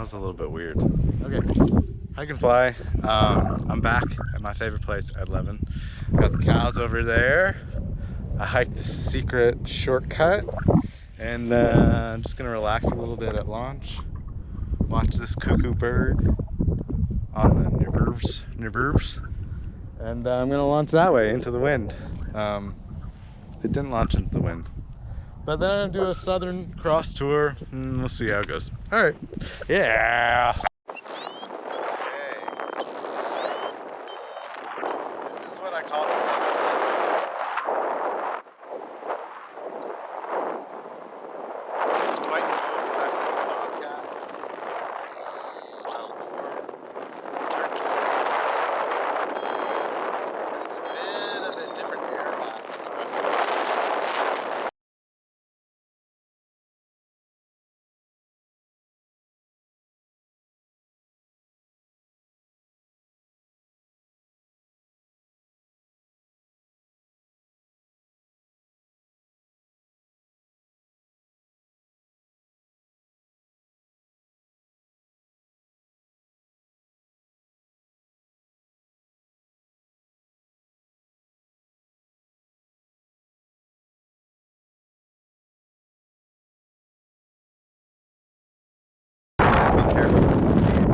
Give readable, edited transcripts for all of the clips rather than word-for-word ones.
was a little bit weird. Okay, I can fly. I'm back at my favorite place at Levin. Got the cows over there. I hiked the secret shortcut, and I'm just gonna relax a little bit at launch. Watch this cuckoo bird on the nerves, and I'm gonna launch that way into the wind. It didn't launch into the wind, but then I'm gonna do a southern cross tour, and we'll see how it goes. All right, yeah. Okay. This is what I call the secret. It's quite cool because I've seen bobcats, wild boar, turkeys. It's a bit of a different air mass than the rest of it. Be careful with this cave.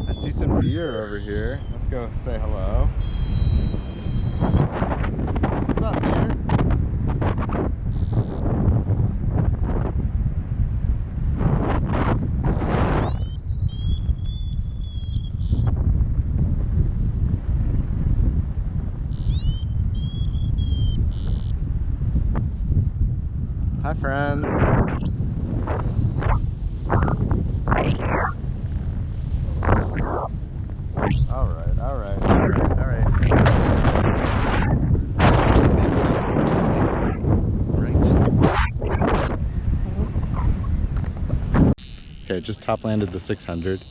I see some deer over here. Let's go say hello. What's up, deer? Hi, friends. All right. Okay, just top landed the 600.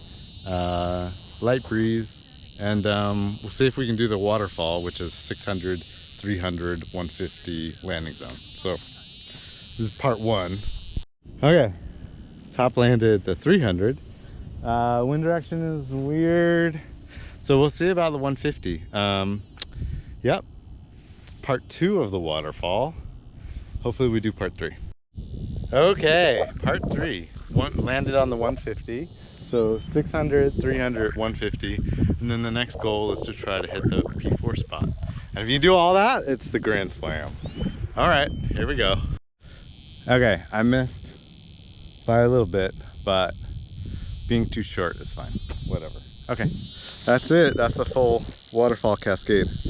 Light breeze, and we'll see if we can do the waterfall, which is 600, 300, 150 landing zone. So this is part one. Okay, top landed the 300. Wind direction is weird, so we'll see about the 150. Yep, it's part two of the waterfall. Hopefully we do part three. Okay, part three. Landed on the 150. So 600, 300, 150, and then the next goal is to try to hit the P4 spot. And if you do all that, it's the Grand Slam. All right, here we go. Okay, I missed by a little bit, but being too short is fine, whatever. Okay, that's it. That's the full waterfall cascade.